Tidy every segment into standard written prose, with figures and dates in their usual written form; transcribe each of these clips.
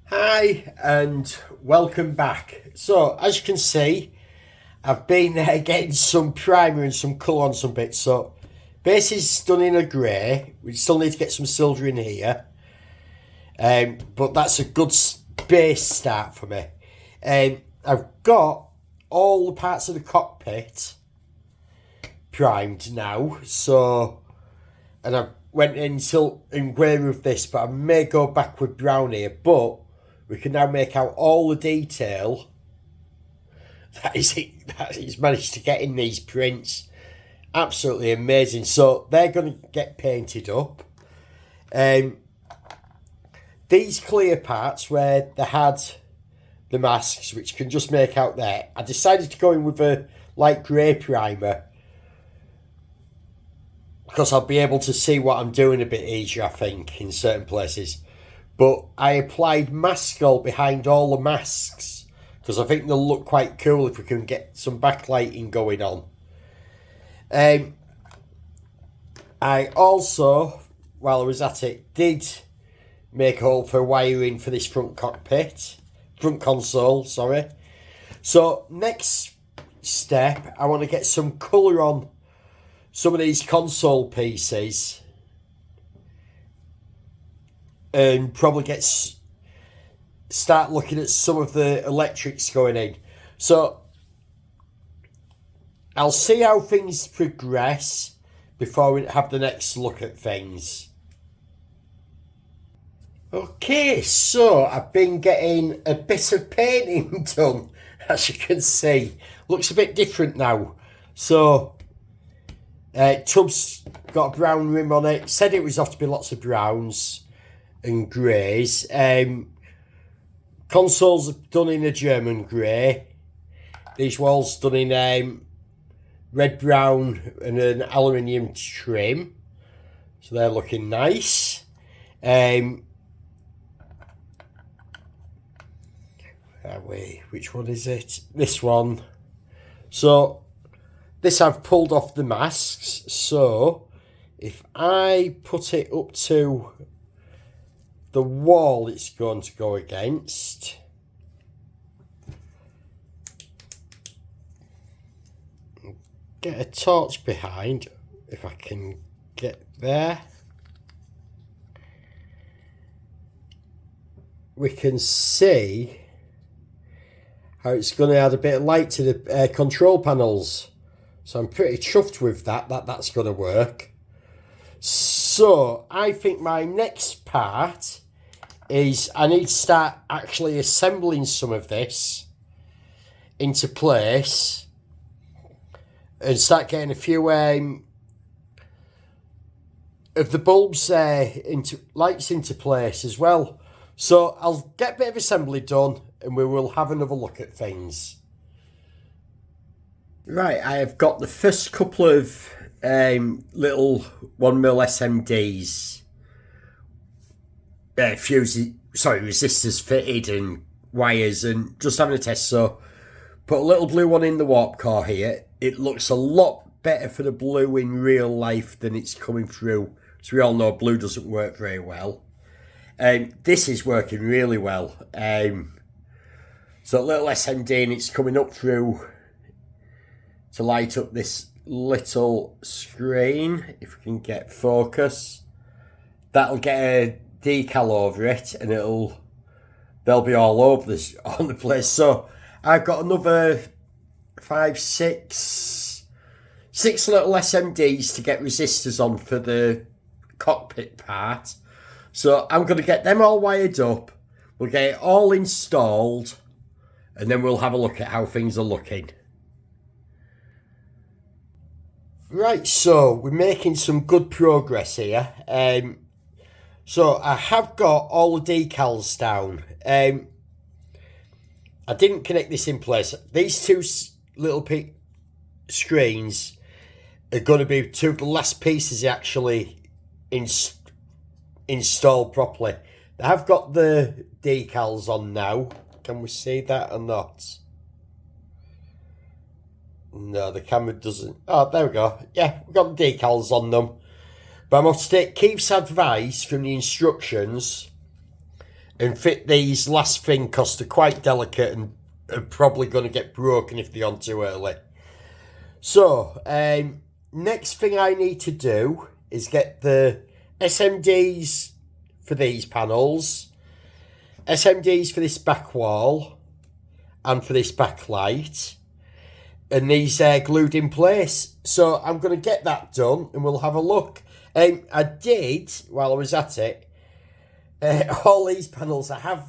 Hi and welcome back. So as you can see, I've been getting some primer and some colour on some bits. So base is done in a grey. We still need to get some silver in here, but that's a good base start for me. I've got all the parts of the cockpit primed now. So, and I went in grey with this, but I may go back with brown here, but we can now make out all the detail that he's managed to get in these prints. Absolutely amazing. So they're going to get painted up. These clear parts where they had the masks, which can just make out there, I decided to go in with a light grey primer because I'll be able to see what I'm doing a bit easier, I think, in certain places. But I applied Maskell behind all the masks because I think they'll look quite cool if we can get some backlighting going on. I also, while I was at it, did make a hole for wiring for this front console, sorry. So next step, I want to get some colour on some of these console pieces and probably start looking at some of the electrics going in. So I'll see how things progress before we have the next look at things. Okay, so I've been getting a bit of painting done, as you can see. Looks a bit different now. So tub's got a brown rim on it. Said it was off to be lots of browns and greys. Consoles are done in a German grey. These walls done in red, brown and an aluminium trim. So they're looking nice. Which one is it? This one. So this I've pulled off the masks. So if I put it up to the wall it's going to go against, get a torch behind if I can get there, we can see how it's going to add a bit of light to the control panels. So I'm pretty chuffed with that's going to work. So I think my next part is I need to start actually assembling some of this into place and start getting a few of the bulbs lights into place as well. So I'll get a bit of assembly done and we will have another look at things. Right, I have got the first couple of little 1mm SMDs, resistors fitted and wires, and just having a test. So put a little blue one in the warp core here. It looks a lot better for the blue in real life than it's coming through. So we all know blue doesn't work very well. This is working really well. So a little SMD and it's coming up through to light up this little screen. If we can get focus, that'll get a decal over it and they'll be all over on the place. So I've got another 6 little SMDs to get resistors on for the cockpit part. So I'm going to get them all wired up. We'll get it all installed and then we'll have a look at how things are looking. Right, so we're making some good progress here. So I have got all the decals down. I didn't connect this in place. These two little screens are going to be two of the last pieces actually installed properly. I have got the decals on now. Can we see that or not? No, the camera doesn't. Oh, there we go. Yeah, we've got the decals on them. But I'm going to take Keith's advice from the instructions and fit these last thing because they're quite delicate and are probably going to get broken if they're on too early. So, next thing I need to do is get the SMDs for these panels, SMDs for this back wall, and for this backlight, and these glued in place. So I'm going to get that done and we'll have a look. I did, while I was at it, all these panels, I have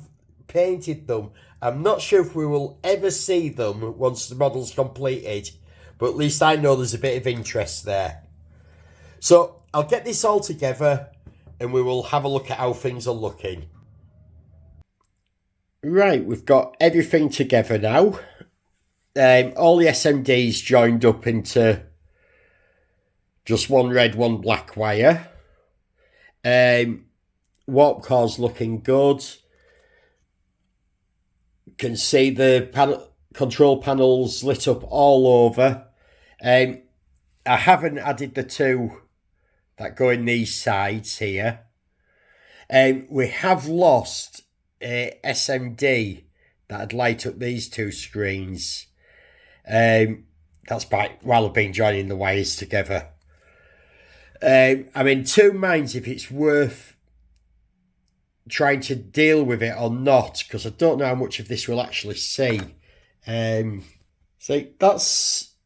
painted them. I'm not sure if we will ever see them once the model's completed, but at least I know there's a bit of interest there. So I'll get this all together and we will have a look at how things are looking. Right, we've got everything together now. All the SMDs joined up into just one red, one black wire. Warp core's looking good. Can see the control panels lit up all over. I haven't added the two that go in these sides here. We have lost a SMD that'd light up these two screens. That's while I've been joining the wires together. I'm in two minds if it's worth trying to deal with it or not, because I don't know how much of this we'll actually see. So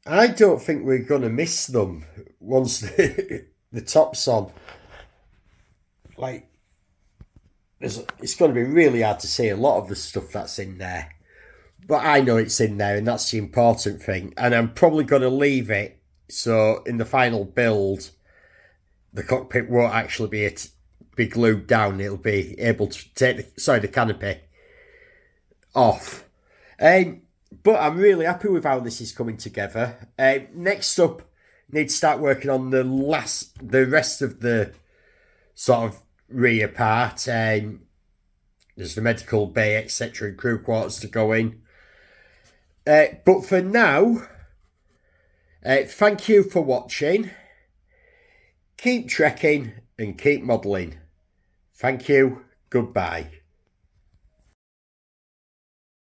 I don't think we're going to miss them once the top's on. Like, it's going to be really hard to see a lot of the stuff that's in there. But I know it's in there, and that's the important thing. And I'm probably going to leave it so in the final build, the cockpit won't actually be glued down. It'll be able to take the canopy off. But I'm really happy with how this is coming together. Next up, need to start working on the rest of the sort of rear part. There's the medical bay, etc., and crew quarters to go in. But for now, thank you for watching. Keep trekking and keep modelling. Thank you. Goodbye.